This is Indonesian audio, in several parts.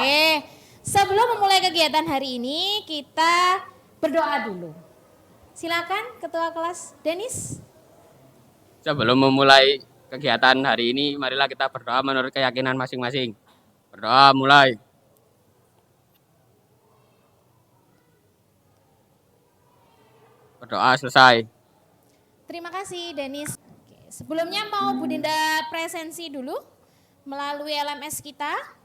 Oke, sebelum memulai kegiatan hari ini, kita berdoa dulu. Silakan Ketua Kelas Denis. Sebelum memulai kegiatan hari ini, marilah kita berdoa menurut keyakinan masing-masing. Berdoa mulai. Berdoa selesai. Terima kasih Denis. Oke, sebelumnya mau Bu Dinda presensi dulu melalui LMS kita.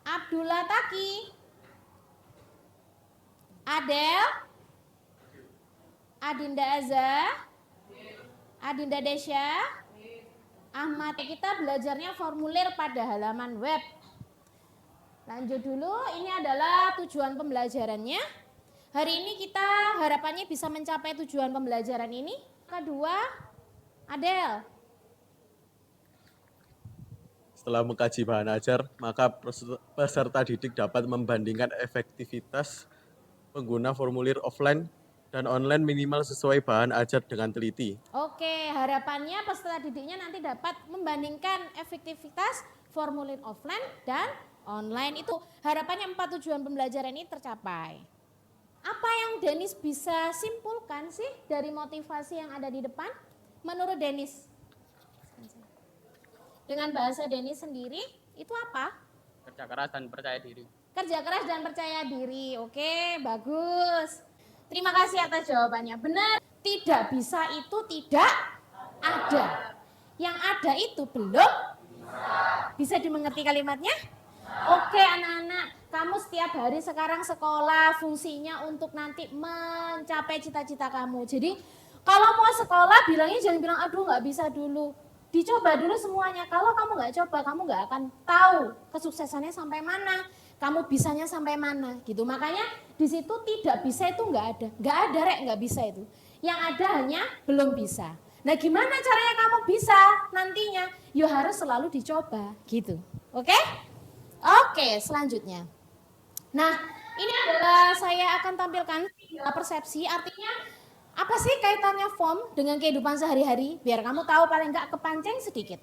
Abdullah Taki, Adel, Adinda Aza, Adinda Desya, Ahmad. Kita belajarnya formulir pada halaman web. Lanjut dulu, ini adalah tujuan pembelajarannya. Hari ini kita harapannya bisa mencapai tujuan pembelajaran ini. Kedua, Adel. Setelah mengkaji bahan ajar, maka peserta didik dapat membandingkan efektivitas pengguna formulir offline dan online minimal sesuai bahan ajar dengan teliti. Oke, harapannya peserta didiknya nanti dapat membandingkan efektivitas formulir offline dan online. Itu harapannya 4 tujuan pembelajaran ini tercapai. Apa yang Denis bisa simpulkan sih dari motivasi yang ada di depan? Menurut Denis? Dengan bahasa Denis sendiri, itu apa? Kerja keras dan percaya diri. Kerja keras dan percaya diri. Oke, bagus. Terima kasih atas jawabannya. Benar, tidak bisa itu tidak ada. Yang ada itu belum bisa dimengerti kalimatnya? Oke anak-anak, kamu setiap hari sekarang sekolah fungsinya untuk nanti mencapai cita-cita kamu. Jadi kalau mau sekolah bilangnya jangan bilang aduh nggak bisa dulu. Dicoba dulu semuanya. Kalau kamu nggak coba, kamu nggak akan tahu kesuksesannya sampai mana, kamu bisanya sampai mana, gitu. Makanya di situ tidak bisa itu nggak ada rek nggak bisa itu. Yang ada hanya belum bisa. Nah gimana caranya kamu bisa nantinya? Ya harus selalu dicoba, gitu. Oke? Oke, selanjutnya. Nah ini adalah saya akan tampilkan persepsi, artinya apa sih kaitannya form dengan kehidupan sehari-hari? Biar kamu tahu paling nggak kepancing sedikit.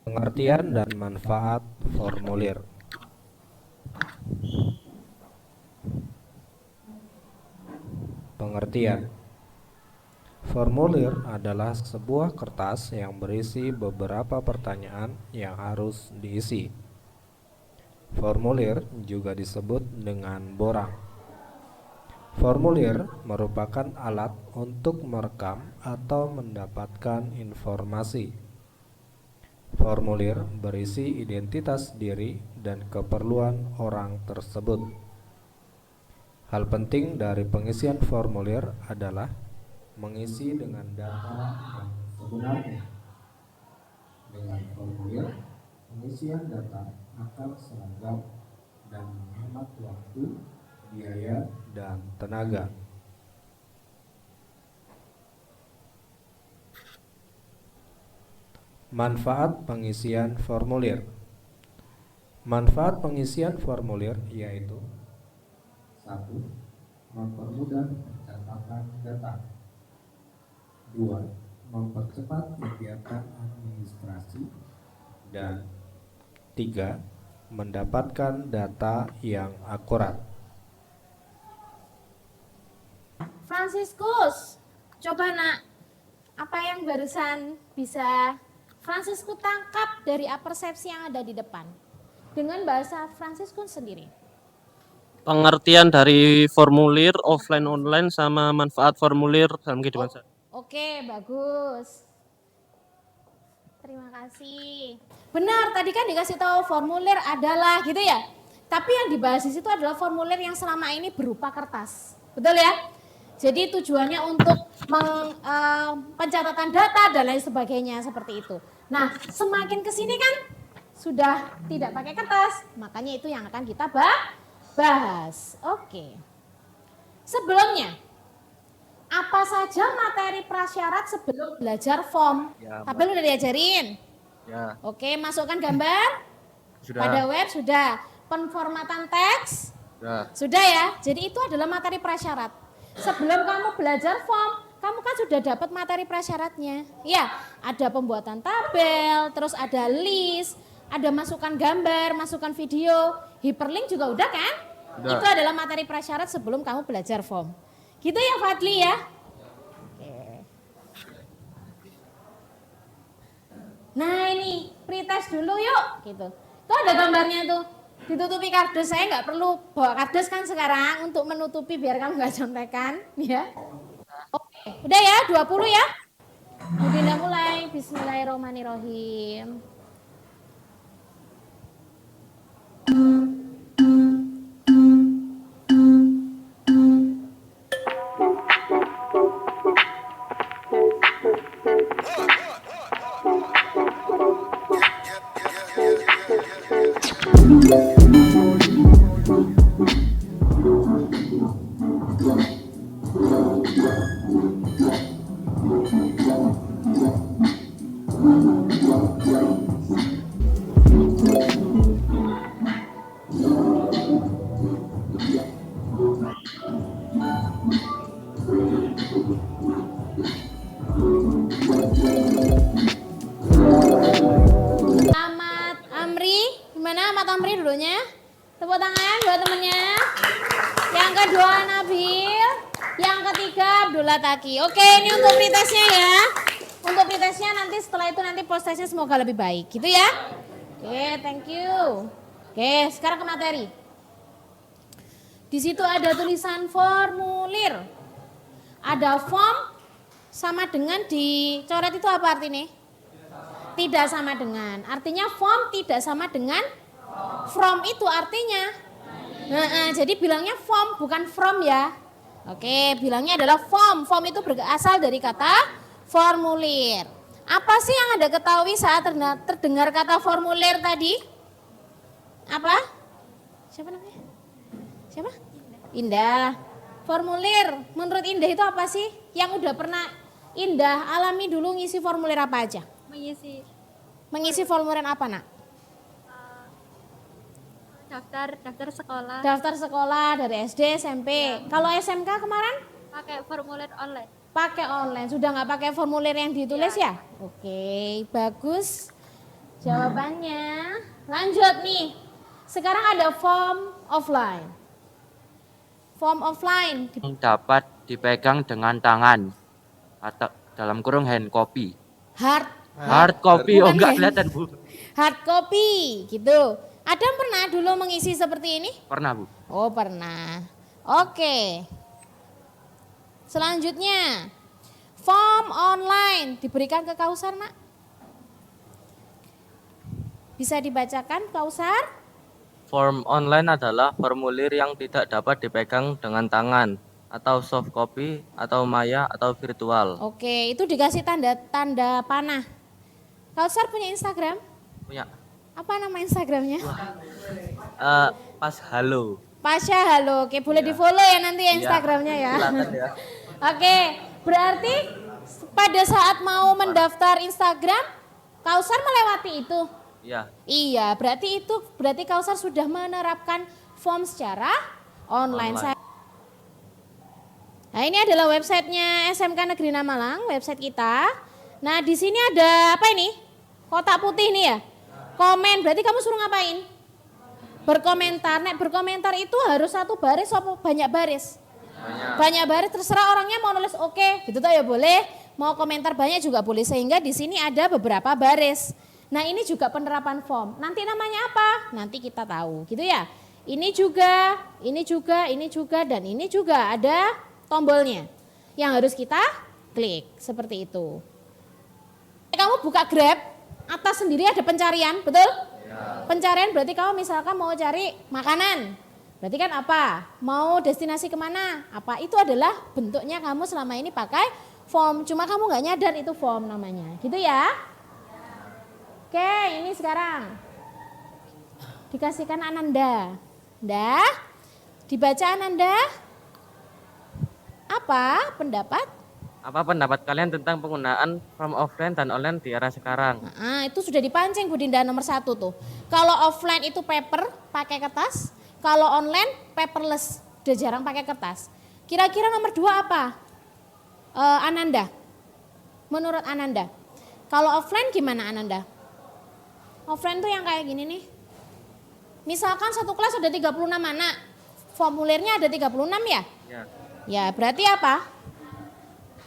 Pengertian dan manfaat formulir. Pengertian. Formulir adalah sebuah kertas yang berisi beberapa pertanyaan yang harus diisi. Formulir juga disebut dengan borang. Formulir merupakan alat untuk merekam atau mendapatkan informasi. Formulir berisi identitas diri dan keperluan orang tersebut. Hal penting dari pengisian formulir adalah mengisi dengan data yang sebenarnya. Dengan formulir, pengisian data akan seragam dan menghemat waktu, biaya, dan tenaga. Manfaat pengisian formulir. Manfaat pengisian formulir yaitu 1. Mempermudah pencatatan data. 2. Mempercepat kegiatan administrasi. Dan 3. Mendapatkan data yang akurat. Franciscus, coba nak, apa yang barusan bisa Franciscus tangkap dari persepsi yang ada di depan dengan bahasa Franciscus sendiri? Pengertian dari formulir offline online sama manfaat formulir dalam kehidupan sehari. Oke, bagus. Terima kasih. Benar, tadi kan dikasih tahu formulir adalah gitu ya. Tapi yang dibahas di situ adalah formulir yang selama ini berupa kertas. Betul ya? Jadi tujuannya untuk pencatatan data dan lain sebagainya seperti itu. Nah, semakin kesini kan sudah tidak pakai kertas, makanya itu yang akan kita bahas. Oke. Sebelumnya, apa saja materi prasyarat sebelum belajar form? Ya, Tabel udah diajarin? Ya. Oke, masukkan gambar? Sudah. Pada web sudah. Penformatan teks? Sudah. Sudah ya? Jadi itu adalah materi prasyarat. Sebelum kamu belajar form, kamu kan sudah dapat materi prasyaratnya. Ya, ada pembuatan tabel, terus ada list, ada masukan gambar, masukan video, hyperlink juga udah kan? Udah. Itu adalah materi prasyarat sebelum kamu belajar form. Gitu ya Fadli ya? Oke. Nah ini, pretest dulu yuk, gitu. Tuh ada gambarnya tuh, ditutupi kardus. Saya nggak perlu bawa kardus kan sekarang untuk menutupi biar kamu nggak contekan, ya. Oke, udah ya, 20 ya. Udah mulai, bismillahirrohmanirrohim. Ahmad Amri, gimana Ahmad Amri dulunya? Tepuk tangan buat temennya. Yang kedua Nabil, yang ketiga Abdullah Taki. Oke, ini untuk pretestnya ya. Untuk pretestnya nanti setelah itu nanti post testnya semoga lebih baik, gitu ya. Oke, thank you. Oke, sekarang ke materi. Di situ ada tulisan formulir. Ada form sama dengan dicoret itu apa artinya? Tidak sama dengan. Artinya form tidak sama dengan from itu artinya. Jadi bilangnya form bukan from ya. Oke, bilangnya adalah form. Form itu berasal dari kata formulir. Apa sih yang Anda ketahui saat terdengar kata formulir tadi? Apa? Siapa namanya? Siapa? Indah. Formulir. Menurut Indah itu apa sih? Yang udah pernah Indah alami dulu ngisi formulir apa aja? Mengisi formulir apa, Nak? Daftar sekolah Daftar sekolah dari SD, SMP. Kalau SMK kemarin? pakai formulir online. Pakai online. Sudah nggak pakai formulir yang ditulis ya? Oke, bagus. Jawabannya. Lanjut nih. Sekarang ada form offline. Form offline. Dapat dipegang dengan tangan atau dalam kurung hand copy. Hard copy, Bukan oh enggak hand. kelihatan Bu. Hard copy, gitu. Ada pernah dulu mengisi seperti ini? Pernah Bu. Oh pernah. Oke. Selanjutnya, form online diberikan ke Kausar, Nak. Bisa dibacakan, Kausar? Form online adalah formulir yang tidak dapat dipegang dengan tangan atau soft copy atau maya atau virtual. Oke, itu dikasih tanda panah. Kausar punya Instagram? Punya Apa nama Instagramnya? pas halo. Pasha Halo. Oke, boleh di follow ya nanti ya Instagramnya ya. Silakan ya. Oke, berarti pada saat mau mendaftar Instagram, Kausar melewati itu. Iya. Iya, berarti Kausar sudah menerapkan form secara online. Nah, ini adalah websitenya SMK Negeri Namalang, website kita. Nah, di sini ada apa ini? Kotak putih nih ya. Komen, berarti kamu suruh ngapain? Berkomentar. Nek berkomentar itu harus satu baris atau banyak baris? Banyak baris, terserah orangnya mau nulis oke, gitu tuh ya boleh. Mau komentar banyak juga boleh, sehingga di sini ada beberapa baris. Nah, ini juga penerapan form. Nanti namanya apa? Nanti kita tahu, gitu ya. Ini juga, dan ini juga ada tombolnya yang harus kita klik seperti itu. Kamu buka Grab, atas sendiri ada pencarian, betul? Pencarian berarti kamu misalkan mau cari makanan, berarti kan apa? Mau destinasi kemana? Apa? Itu adalah bentuknya kamu selama ini pakai form, cuma kamu nggak nyadar itu form namanya, gitu ya? Oke, ini sekarang dikasihkan Ananda. Dah, dibaca Ananda. Apa pendapat? Apa pendapat kalian tentang penggunaan form offline dan online di era sekarang? Nah, itu sudah dipancing Bu Dinda nomor 1 tuh. Kalau offline itu paper, pakai kertas. Kalau online paperless, udah jarang pakai kertas. Kira-kira nomor 2 apa? Ananda? Menurut Ananda. Kalau offline gimana Ananda? Offline tuh yang kayak gini nih. Misalkan satu kelas ada 36 anak. Formulirnya ada 36 ya? Ya. Ya, berarti apa?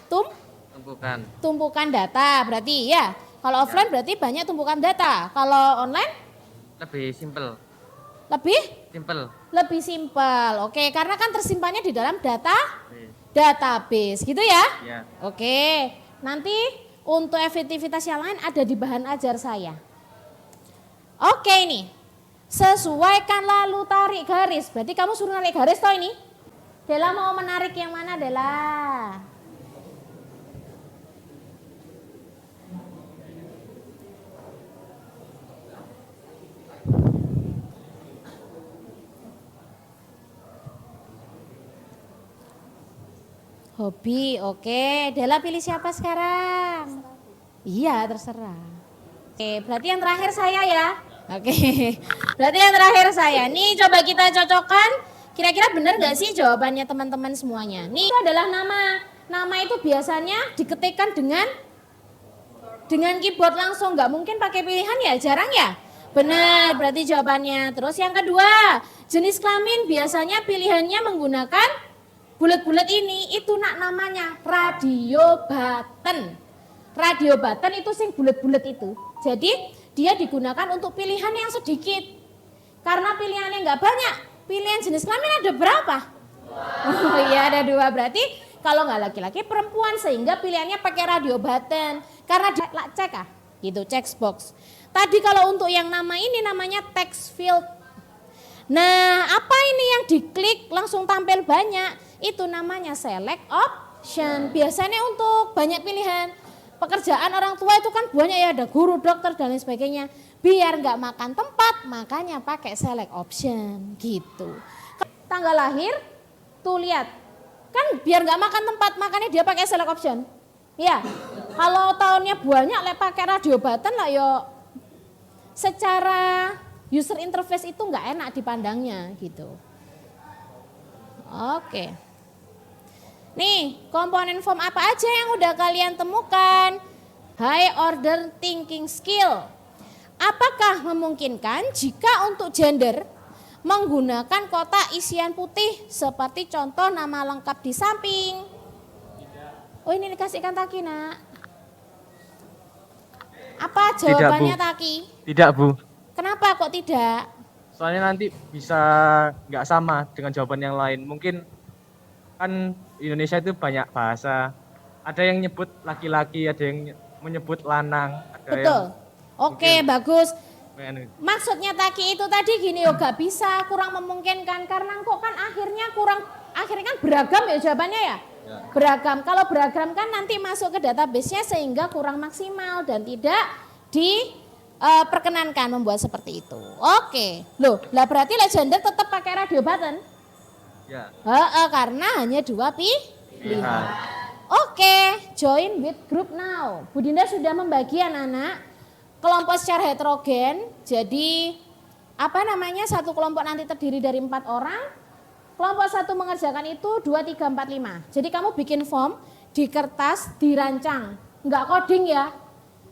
Tumpukan. Tumpukan data berarti ya. Kalau offline berarti banyak tumpukan data. Kalau online Lebih simpel. lebih simpel. Oke, karena kan tersimpannya di dalam database gitu ya. Ya. Oke, nanti untuk efektivitas yang lain ada di bahan ajar saya. Oke ini, sesuaikan lalu tarik garis. Berarti kamu suruh narik garis toh ini. Dela mau menarik yang mana Dela? Hobi, oke. Dela pilih siapa sekarang? Iya, terserah. Oke, berarti yang terakhir saya ya. Oke, berarti yang terakhir saya. Nih coba kita cocokkan. Kira-kira benar gak sih jawabannya teman-teman semuanya? Nih itu adalah nama. Nama itu biasanya diketikkan dengan keyboard langsung. Nggak mungkin pakai pilihan ya, jarang ya? Benar, berarti jawabannya. Terus yang kedua, jenis kelamin biasanya pilihannya menggunakan bulat-bulat ini. Itu namanya radio button. Radio button itu sing bulat-bulat itu. Jadi dia digunakan untuk pilihan yang sedikit. Karena pilihannya nggak banyak. Pilihan jenis kelamin ada berapa? Oh iya ada 2. Berarti kalau nggak laki-laki perempuan sehingga pilihannya pakai radio button. Karena dia cek gitu text box. Tadi kalau untuk yang nama ini namanya text field. Nah apa ini yang diklik langsung tampil banyak? Itu namanya select option. Biasanya untuk banyak pilihan. Pekerjaan orang tua itu kan banyak ya, ada guru, dokter dan lain sebagainya. Biar nggak makan tempat, makanya pakai select option gitu. Tanggal lahir, tuh lihat, kan biar nggak makan tempat, makanya dia pakai select option. Ya, kalau tahunnya banyak, pakai radio button lah yo. Secara user interface itu nggak enak dipandangnya gitu. Oke. Nih, komponen form apa aja yang udah kalian temukan? High order thinking skill. Apakah memungkinkan jika untuk gender menggunakan kotak isian putih seperti contoh nama lengkap di samping? Oh ini dikasihkan Taki nak. Apa jawabannya Taki? Tidak Bu. Kenapa kok tidak? Soalnya nanti bisa nggak sama dengan jawaban yang lain. Mungkin kan Indonesia itu banyak bahasa. Ada yang nyebut laki-laki, ada yang menyebut lanang. Ada Betul. yang Oke, bagus. mungkin- Maksudnya Taki itu tadi gini yo gak bisa, kurang memungkinkan karena kok kan akhirnya kan beragam ya jawabannya ya. Beragam. Kalau beragam kan nanti masuk ke database-nya sehingga kurang maksimal dan tidak diperkenankan membuat seperti itu. Oke. Loh, lah berarti gender tetap pakai radio button? Ya. Karena hanya 2 pilihan. Oke, join with group now. Bu Dinda sudah membagi anak-anak kelompok secara heterogen. Jadi satu kelompok nanti terdiri dari 4 orang. Kelompok satu mengerjakan itu 2, 3, 4, 5. Jadi kamu bikin form di kertas dirancang. Enggak coding ya.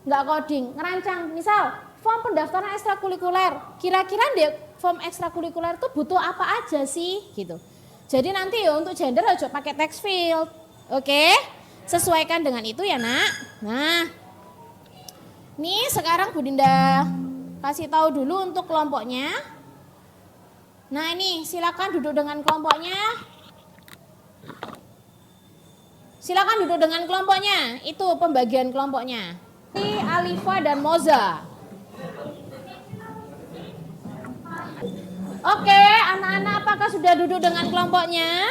Enggak coding, ngerancang. Misal form pendaftaran ekstrakurikuler. Kira-kira di form ekstrakurikuler itu butuh apa aja sih gitu. Jadi nanti ya untuk gender harus pakai text field. Oke? Sesuaikan dengan itu ya nak. Nah, nih sekarang Bu Dinda kasih tahu dulu untuk kelompoknya. Nah ini silakan duduk dengan kelompoknya. Silakan duduk dengan kelompoknya. Itu pembagian kelompoknya. Ini Alifa dan Moza. Oke, anak-anak apakah sudah duduk dengan kelompoknya?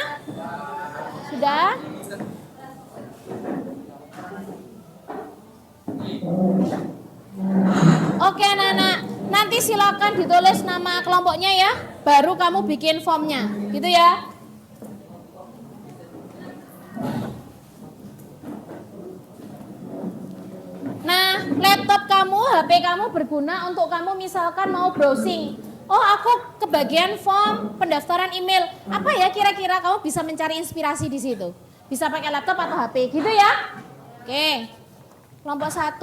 Sudah? Oke anak-anak, nanti silakan ditulis nama kelompoknya ya, baru kamu bikin formnya, gitu ya. Nah, laptop kamu, HP kamu berguna untuk kamu misalkan mau browsing. Oh, aku kebagian form pendaftaran email. Apa ya kira-kira kamu bisa mencari inspirasi di situ? Bisa pakai laptop atau HP gitu ya. Oke. Kelompok 1.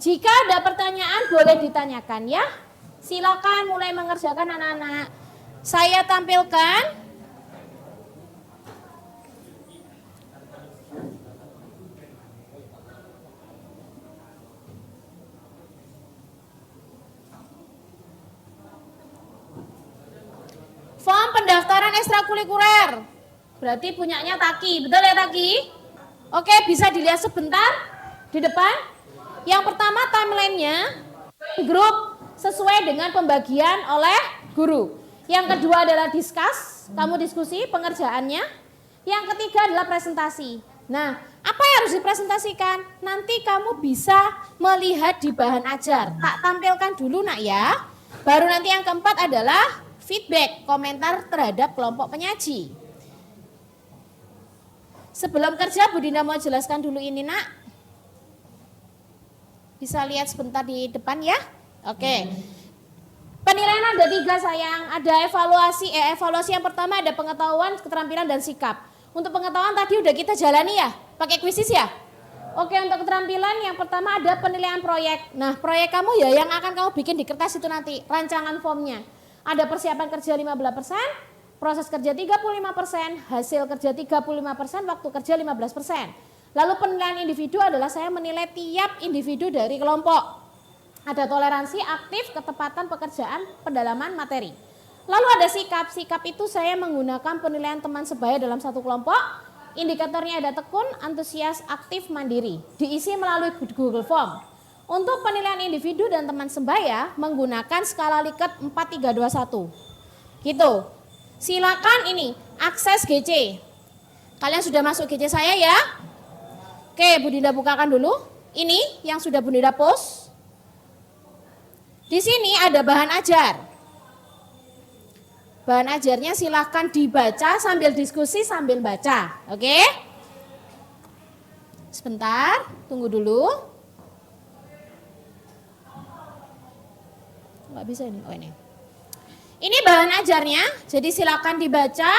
Jika ada pertanyaan boleh ditanyakan ya. Silakan mulai mengerjakan anak-anak. Saya tampilkan form pendaftaran ekstrakurikuler. Berarti punyanya Taki, betul ya Taki? Oke, bisa dilihat sebentar di depan. Yang pertama timelinenya grup sesuai dengan pembagian oleh guru. Yang kedua adalah discuss, kamu diskusi pengerjaannya. Yang ketiga adalah presentasi. Nah, apa yang harus dipresentasikan? Nanti kamu bisa melihat di bahan ajar. Tak tampilkan dulu nak ya. Baru nanti yang keempat adalah feedback, komentar terhadap kelompok penyaji. Sebelum kerja Bu Dinda mau jelaskan dulu ini nak. Bisa lihat sebentar di depan ya. Oke. Penilaian ada 3 sayang. Ada evaluasi yang pertama ada pengetahuan, keterampilan dan sikap. Untuk pengetahuan tadi udah kita jalani ya, pakai kuisis ya. Oke, untuk keterampilan yang pertama ada penilaian proyek. Nah, proyek kamu ya yang akan kamu bikin di kertas itu nanti, rancangan formnya. Ada persiapan kerja 15%, proses kerja 35%, hasil kerja 35%, waktu kerja 15%. Lalu penilaian individu adalah saya menilai tiap individu dari kelompok. Ada toleransi, aktif, ketepatan pekerjaan, pendalaman materi. Lalu ada sikap. Sikap itu saya menggunakan penilaian teman sebaya dalam satu kelompok. Indikatornya ada tekun, antusias, aktif, mandiri. Diisi melalui Google Form. Untuk penilaian individu dan teman sebaya menggunakan skala Likert 4-3-2-1. Gitu. Silakan ini akses GC. Kalian sudah masuk GC saya ya? Oke, Bu Dinda bukakan dulu. Ini yang sudah Bu Dinda post. Di sini ada bahan ajar. Bahan ajarnya silahkan dibaca sambil diskusi sambil baca. Oke? Sebentar, tunggu dulu. Nggak bisa ini. Oh ini. Ini bahan ajarnya, jadi silakan dibaca.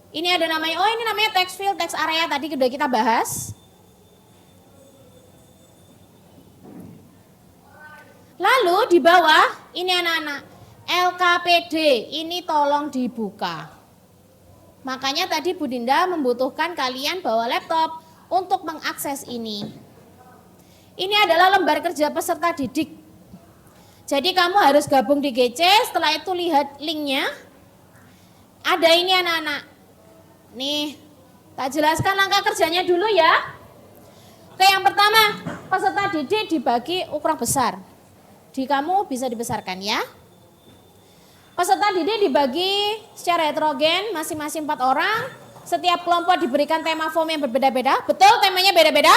Ini ada namanya, oh ini namanya text field, text area, tadi sudah kita bahas. Lalu di bawah, ini anak-anak, LKPD, ini tolong dibuka. Makanya tadi Bu Dinda membutuhkan kalian bawa laptop untuk mengakses ini. Ini adalah lembar kerja peserta didik. Jadi kamu harus gabung di GC, setelah itu lihat linknya. Ada ini anak-anak. Nih, tak jelaskan langkah kerjanya dulu ya. Oke, yang pertama, peserta didik dibagi ukuran besar. Di kamu bisa dibesarkan ya. Peserta didik dibagi secara heterogen, masing-masing 4 orang. Setiap kelompok diberikan tema form yang berbeda-beda. Betul temanya beda-beda?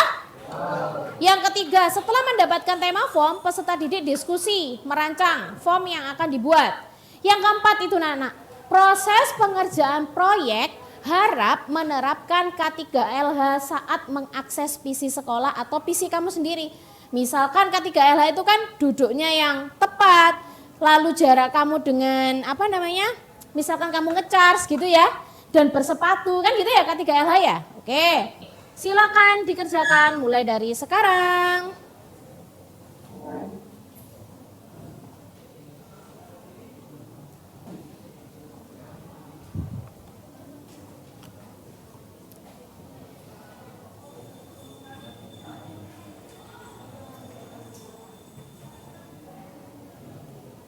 Yang ketiga, setelah mendapatkan tema form, peserta didik diskusi, merancang form yang akan dibuat. Yang keempat itu anak-anak, proses pengerjaan proyek harap menerapkan K3LH saat mengakses PC sekolah atau PC kamu sendiri. Misalkan K3LH itu kan duduknya yang tepat, lalu jarak kamu dengan misalkan kamu nge-charge gitu ya, dan bersepatu kan gitu ya K3LH ya. Oke, silakan dikerjakan mulai dari sekarang.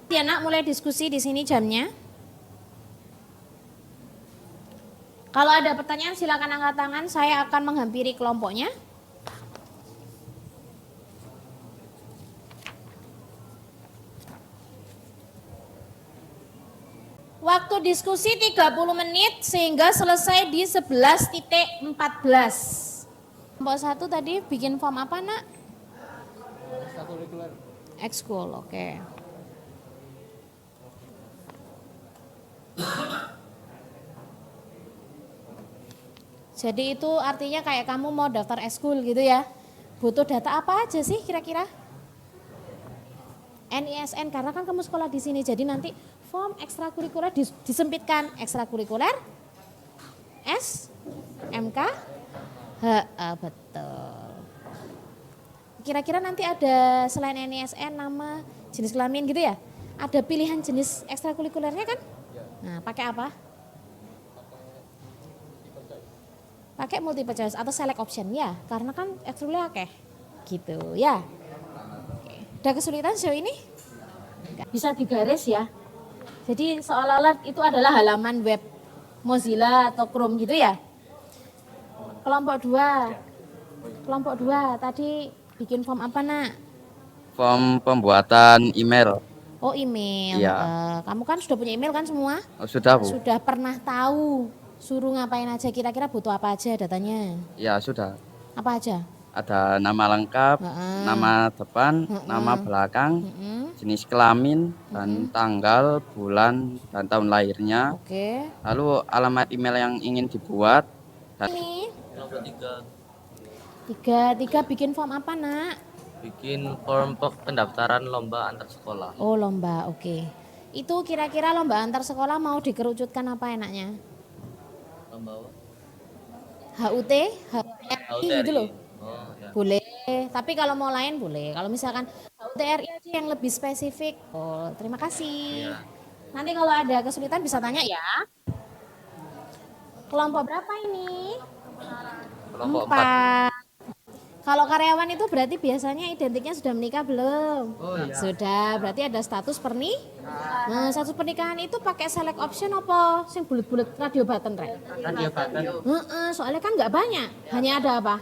Ya nak, mulai diskusi di sini jamnya. Kalau ada pertanyaan silakan angkat tangan, saya akan menghampiri kelompoknya. Waktu diskusi 30 menit sehingga selesai di 11.14. Kelompok 1 tadi bikin form apa nak? Ekskul, oke. Jadi itu artinya kayak kamu mau daftar ekskul gitu ya. Butuh data apa aja sih kira-kira? NISN, karena kan kamu sekolah di sini. Jadi nanti form ekstrakurikuler disempitkan ekstrakurikuler, S, MK, betul. Kira-kira nanti ada selain NISN nama, jenis kelamin gitu ya? Ada pilihan jenis ekstrakurikulernya kan? Nah, pakai apa? Pakai multiple choice atau select option ya, karena kan ekstrakurikuler oke. Gitu ya. Oke. Ada kesulitan sejauh ini? Bisa digaris ya. Jadi seolah-olah itu adalah halaman web Mozilla atau Chrome gitu ya. Kelompok 2. Kelompok 2 tadi bikin form apa, Nak? Form pembuatan email. Oh, email. Iya. Kamu kan sudah punya email kan semua? Oh, sudah, Bu. Sudah pernah tahu suruh ngapain aja, kira-kira butuh apa aja datanya? Ya, sudah. Apa aja? Ada nama lengkap, nama depan, nama belakang, jenis kelamin, dan tanggal, bulan, dan tahun lahirnya. Oke. Lalu alamat email yang ingin dibuat. Dan Ini Nomor 3, tiga bikin form apa, Nak? bikin form pendaftaran lomba antar sekolah. Oh, lomba, oke. Itu kira-kira lomba antar sekolah mau dikerucutkan apa enaknya? Lomba apa? HUT, HUTRI gitu loh. Oh, ya. Boleh, tapi kalau mau lain boleh. Kalau misalkan HUTRI aja yang lebih spesifik. Oh, terima kasih. Iya. Nanti kalau ada kesulitan bisa tanya ya. Kelompok berapa ini? Kelompok 4. 4. Kalau karyawan itu berarti biasanya identiknya sudah menikah belum? Oh, iya. Sudah, berarti ada status Nah, status pernikahan itu pakai select option apa? Sing bulet-bulet radio button, Rek? Radio button. Soalnya kan nggak banyak. Hanya ada apa?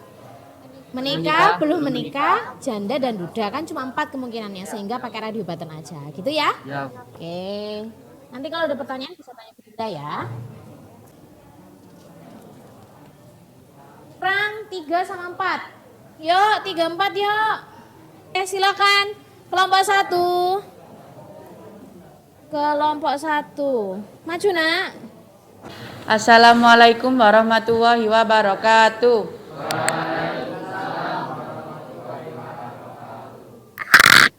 Menikah, belum menikah, janda dan duda, kan cuma 4 kemungkinannya, sehingga pakai radio button aja, gitu ya? ya, Oke. Nanti kalau ada pertanyaan bisa tanya ke kita ya. Perang 3 sama 4. Yuk, 3, 4 yuk. Silakan. Kelompok 1. Kelompok 1. Maju, Nak. Assalamualaikum warahmatullahi wabarakatuh.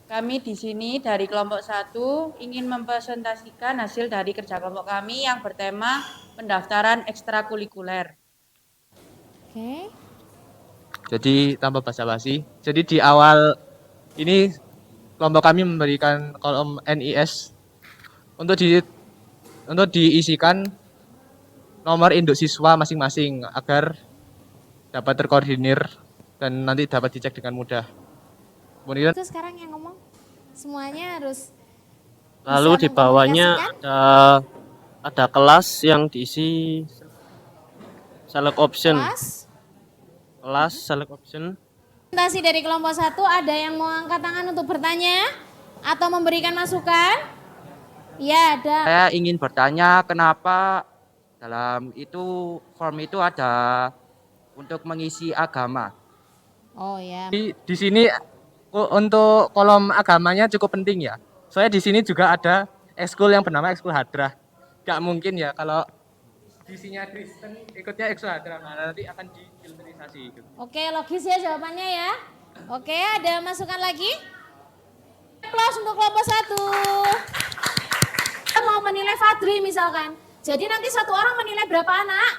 Kami di sini dari kelompok 1 ingin mempresentasikan hasil dari kerja kelompok kami yang bertema pendaftaran ekstrakurikuler. Oke. Jadi tanpa basa-basi. Jadi di awal ini kelompok kami memberikan kolom NIS untuk diisikan nomor induk siswa masing-masing agar dapat terkoordinir dan nanti dapat dicek dengan mudah. Kemudian Itu sekarang yang ngomong semuanya harus Lalu bisa di bawahnya ada kelas yang diisi select option. Kelas select option. Presentasi dari kelompok 1, ada yang mau angkat tangan untuk bertanya atau memberikan masukan? Ya, ada. saya ingin bertanya kenapa dalam itu form itu ada untuk mengisi agama. Oh ya. di sini untuk kolom agamanya cukup penting ya. Soalnya di sini juga ada ekskul yang bernama ekskul hadrah. Gak mungkin ya kalau isinya Kristen ikutnya ekskul hadrah. Nah, nanti akan difilterisasi gitu. Oke, logis ya jawabannya ya. Oke, ada masukan lagi? Close untuk kelompok 1. Kita mau menilai Fadri misalkan. Jadi nanti satu orang menilai berapa anak?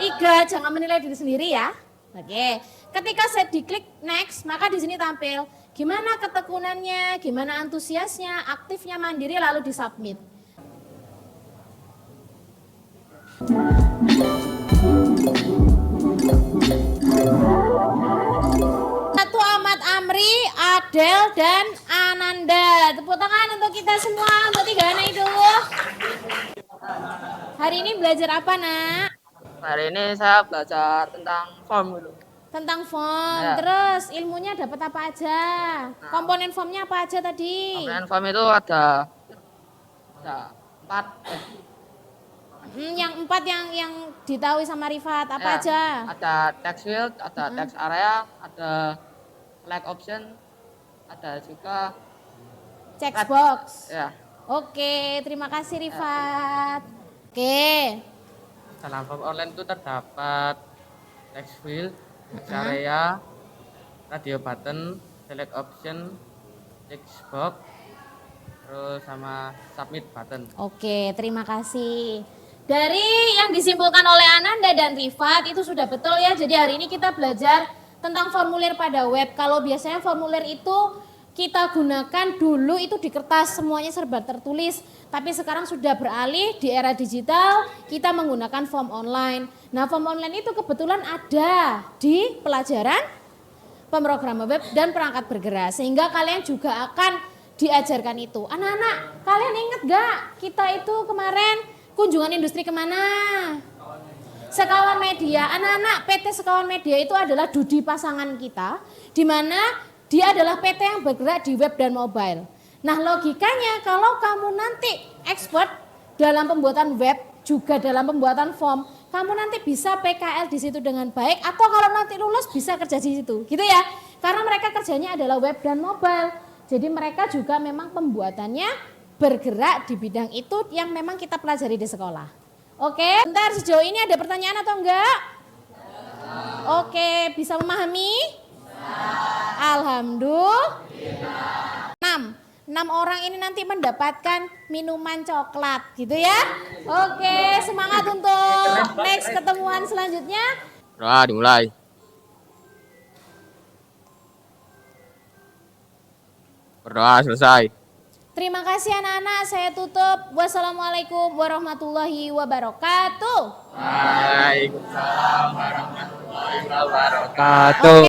3, jangan menilai diri sendiri ya. Oke, ketika saya diklik next, maka di sini tampil gimana ketekunannya, gimana antusiasnya, aktifnya, mandiri, lalu disubmit. Satu Ahmad Amri, Adel, dan Ananda. Tepuk tangan untuk kita semua, untuk 3 anak itu. Hari ini belajar apa, Nak? Hari ini saya belajar tentang form dulu. Tentang form. Ya. Terus ilmunya dapat apa aja? Komponen formnya apa aja tadi? Komponen form itu ada 4. Yang 4 yang ditahui sama Rifat apa Ya, aja? Ada text field, ada text area, ada select option, ada juga Checkbox. ya. Oke, terima kasih Rifat. Oke. Dalam form online itu terdapat text field, text area, radio button, select option, checkbox, terus sama submit button. Oke, terima kasih. Dari yang disimpulkan oleh Ananda dan Rifat itu sudah betul ya. Jadi hari ini kita belajar tentang formulir pada web. Kalau biasanya formulir itu kita gunakan dulu itu di kertas, semuanya serba tertulis. Tapi sekarang sudah beralih di era digital, kita menggunakan form online. Nah, form online itu kebetulan ada di pelajaran pemrograman web dan perangkat bergerak. Sehingga kalian juga akan diajarkan itu. Anak-anak, kalian ingat gak kita itu kemarin kunjungan industri kemana? Sekawan Media. Anak-anak, PT Sekawan Media itu adalah Dudi pasangan kita, di mana dia adalah PT yang bergerak di web dan mobile. Nah, logikanya kalau kamu nanti expert dalam pembuatan web, juga dalam pembuatan form, kamu nanti bisa PKL di situ dengan baik, atau kalau nanti lulus bisa kerja di situ, gitu ya. Karena mereka kerjanya adalah web dan mobile. Jadi mereka juga memang pembuatannya bergerak di bidang itu yang memang kita pelajari di sekolah. Oke, bentar, sejauh ini ada pertanyaan atau enggak? Oke, bisa memahami? Alhamdulillah. 6 orang ini nanti mendapatkan minuman coklat gitu ya. Oke, semangat untuk next ketemuan selanjutnya. Berdoa dimulai. Berdoa selesai. Terima kasih anak-anak, saya tutup. Wassalamualaikum warahmatullahi wabarakatuh. Waalaikumsalam warahmatullahi wabarakatuh. Katuh.